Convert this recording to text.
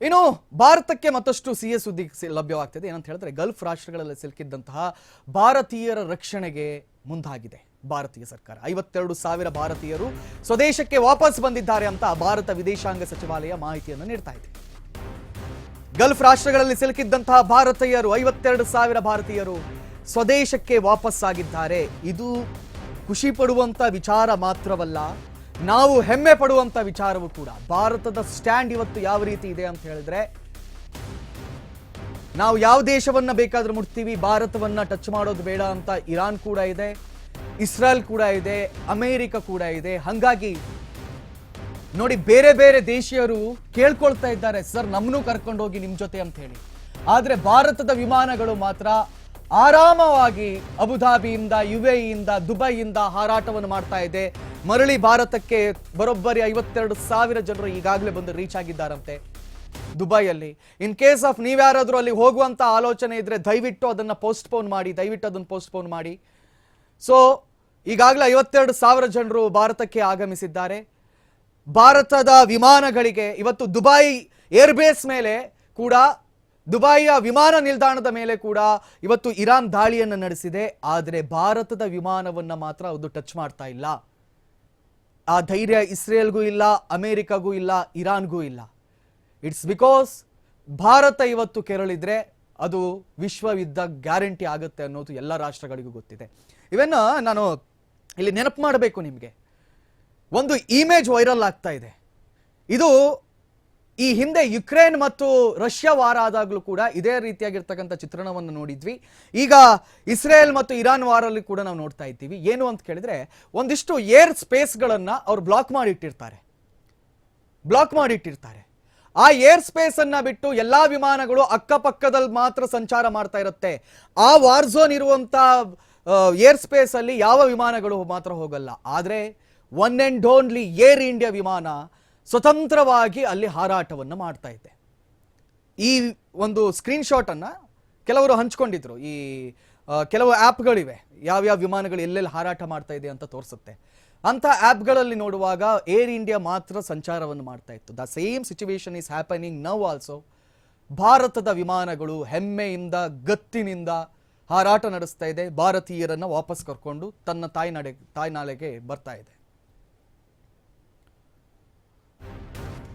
ಇನ್ನು ಭಾರತಕ್ಕೆ ಮತ್ತಷ್ಟು ಸಿಎ ಸುದ್ದಿ ಲಭ್ಯವಾಗ್ತಿದೆ. ಏನಂತ ಹೇಳಿದ್ರೆ ಗಲ್ಫ್ ರಾಷ್ಟ್ರಗಳಲ್ಲಿ ಸಿಲುಕಿದ್ದಂತಹ ಭಾರತೀಯರ ರಕ್ಷಣೆಗೆ ಮುಂದಾಗಿದೆ ಭಾರತೀಯ ಸರ್ಕಾರ. 52,000 ಭಾರತೀಯರು ಸ್ವದೇಶಕ್ಕೆ ವಾಪಸ್ ಬಂದಿದ್ದಾರೆ ಅಂತ ಭಾರತ ವಿದೇಶಾಂಗ ಸಚಿವಾಲಯ ಮಾಹಿತಿಯನ್ನು ನೀಡ್ತಾ ಇದೆ. ಗಲ್ಫ್ ರಾಷ್ಟ್ರಗಳಲ್ಲಿ ಸಿಲುಕಿದ್ದಂತಹ ಭಾರತೀಯರು 52,000 ಭಾರತೀಯರು ಸ್ವದೇಶಕ್ಕೆ ವಾಪಸ್ಸಾಗಿದ್ದಾರೆ. ಇದು ಖುಷಿ ಪಡುವಂತ ವಿಚಾರ ಮಾತ್ರವಲ್ಲ, ನಾವು ಹೆಮ್ಮೆ ಪಡುವಂತ ವಿಚಾರವೂ ಕೂಡ. ಭಾರತದ ಸ್ಟ್ಯಾಂಡ್ ಇವತ್ತು ಯಾವ ರೀತಿ ಇದೆ ಅಂತ ಹೇಳಿದ್ರೆ, ನಾವು ಯಾವ ದೇಶವನ್ನ ಬೇಕಾದ್ರೂ ಮುಟ್ತೀವಿ, ಭಾರತವನ್ನ ಟಚ್ ಮಾಡೋದು ಬೇಡ ಅಂತ ಇರಾನ್ ಕೂಡ ಇದೆ, ಇಸ್ರೇಲ್ ಕೂಡ ಇದೆ, ಅಮೆರಿಕ ಕೂಡ ಇದೆ. ಹಾಗಾಗಿ ನೋಡಿ, ಬೇರೆ ಬೇರೆ ದೇಶೀಯರು ಕೇಳ್ಕೊಳ್ತಾ ಇದ್ದಾರೆ, ಸರ್ ನಮ್ಮನ್ನು ಕರ್ಕೊಂಡೋಗಿ ನಿಮ್ ಜೊತೆ ಅಂತ ಹೇಳಿ. ಆದ್ರೆ ಭಾರತದ ವಿಮಾನಗಳು ಮಾತ್ರ ಆರಾಮವಾಗಿ ಅಬುಧಾಬಿಯಿಂದ, ಯುಎಇಯಿಂದ, ದುಬೈಯಿಂದ ಹಾರಾಟವನ್ನು ಮಾಡ್ತಾ ಇದೆ. ಮರಳಿ ಭಾರತಕ್ಕೆ ಬರೋಬ್ಬರಿ 52,000 ಜನರು ಈಗಾಗಲೇ ಬಂದು ರೀಚ್ ಆಗಿದ್ದಾರಂತೆ ದುಬೈಯಲ್ಲಿ. ಇನ್ ಕೇಸ್ ಆಫ್ ನೀವ್ಯಾರಾದ್ರೂ ಅಲ್ಲಿ ಹೋಗುವಂತ ಆಲೋಚನೆ ಇದ್ರೆ ದಯವಿಟ್ಟು ಅದನ್ನ ಪೋಸ್ಟ್ಪೋನ್ ಮಾಡಿ. ಸೊ ಈಗಾಗಲೇ 52,000 ಜನರು ಭಾರತಕ್ಕೆ ಆಗಮಿಸಿದ್ದಾರೆ. ಭಾರತದ ವಿಮಾನಗಳಿಗೆ ಇವತ್ತು ದುಬೈ ಏರ್ಬೇಸ್ ಮೇಲೆ ಕೂಡ, ದುಬೈಯ ವಿಮಾನ ನಿಲ್ದಾಣದ ಮೇಲೆ ಕೂಡ ಇವತ್ತು ಇರಾನ್ ದಾಳಿಯನ್ನು ನಡೆಸಿದೆ. ಆದರೆ ಭಾರತದ ವಿಮಾನವನ್ನ ಮಾತ್ರ ಅದು ಟಚ್ ಮಾಡ್ತಾ ಇಲ್ಲ. ಆ ಧೈರ್ಯ ಇಸ್ರೇಲ್ಗೂ ಇಲ್ಲ, ಅಮೆರಿಕಗೂ ಇಲ್ಲ, ಇರಾನ್ಗೂ ಇಲ್ಲ. ಇಟ್ಸ್ ಬಿಕಾಸ್ ಭಾರತ ಇವತ್ತು ಕೆರಳಿದ್ರೆ ಅದು ವಿಶ್ವಯುದ್ಧ ಗ್ಯಾರಂಟಿ ಆಗುತ್ತೆ ಅನ್ನೋದು ಎಲ್ಲ ರಾಷ್ಟ್ರಗಳಿಗೂ ಗೊತ್ತಿದೆ. ಇವನ್ನ ನಾನು ಇಲ್ಲಿ ನೆನಪು ಮಾಡಬೇಕು ನಿಮಗೆ, ಒಂದು ಇಮೇಜ್ ವೈರಲ್ ಆಗ್ತಾ ಇದೆ. ಇದು ಈ ಹಿಂದೆ ಯುಕ್ರೇನ್ ಮತ್ತು ರಷ್ಯಾ ವಾರ ಆದಾಗಲೂ ಕೂಡ ಇದೇ ರೀತಿಯಾಗಿರ್ತಕ್ಕಂಥ ಚಿತ್ರಣವನ್ನು ನೋಡಿದ್ವಿ. ಈಗ ಇಸ್ರೇಲ್ ಮತ್ತು ಇರಾನ್ ವಾರಲ್ಲಿ ಕೂಡ ನಾವು ನೋಡ್ತಾ ಇದ್ದೀವಿ. ಏನು ಅಂತ ಕೇಳಿದ್ರೆ, ಒಂದಿಷ್ಟು ಏರ್ ಸ್ಪೇಸ್ಗಳನ್ನ ಅವ್ರು ಬ್ಲಾಕ್ ಮಾಡಿಟ್ಟಿರ್ತಾರೆ. ಆ ಏರ್ ಸ್ಪೇಸ್ ಅನ್ನ ಬಿಟ್ಟು ಎಲ್ಲಾ ವಿಮಾನಗಳು ಅಕ್ಕಪಕ್ಕದಲ್ಲಿ ಮಾತ್ರ ಸಂಚಾರ ಮಾಡ್ತಾ ಇರುತ್ತೆ. ಆ ವಾರ್ ಝೋನ್ ಇರುವಂತ ಏರ್ ಸ್ಪೇಸ್ ಅಲ್ಲಿ ಯಾವ ವಿಮಾನಗಳು ಮಾತ್ರ ಹೋಗಲ್ಲ. ಆದ್ರೆ one and only air India ವಿಮಾನ ಸ್ವತಂತ್ರವಾಗಿ ಅಲ್ಲಿ ಹಾರಾಟವನ್ನು ಮಾಡ್ತಾ ಇದೆ. ಈ ಒಂದು ಸ್ಕ್ರೀನ್ ಶಾಟ್ ಅನ್ನ ಕೆಲವರು ಹಂಚ್ಕೊಂಡಿದ್ರು. ಈ ಕೆಲವು ಆ್ಯಪ್ಗಳಿವೆ, ಯಾವ್ಯಾವ ವಿಮಾನಗಳು ಎಲ್ಲೆಲ್ಲಿ ಹಾರಾಟ ಮಾಡ್ತಾ ಇದೆ ಅಂತ ತೋರಿಸುತ್ತೆ. ಅಂತ ಆ್ಯಪ್ಗಳಲ್ಲಿ ನೋಡುವಾಗ ಏರ್ ಇಂಡಿಯಾ ಮಾತ್ರ ಸಂಚಾರವನ್ನು ಮಾಡ್ತಾ ಇತ್ತು. The same situation is happening now also. ಭಾರತದ ವಿಮಾನಗಳು ಹೆಮ್ಮೆಯಿಂದ, ಗತ್ತಿನಿಂದ ಹಾರಾಟ ನಡೆಸ್ತಾ ಇದೆ. ಭಾರತೀಯರನ್ನ ವಾಪಸ್ ಕರ್ಕೊಂಡು ತನ್ನ ತಾಯ್ನಾಡಿಗೆ ಬರ್ತಾ ಇದೆ.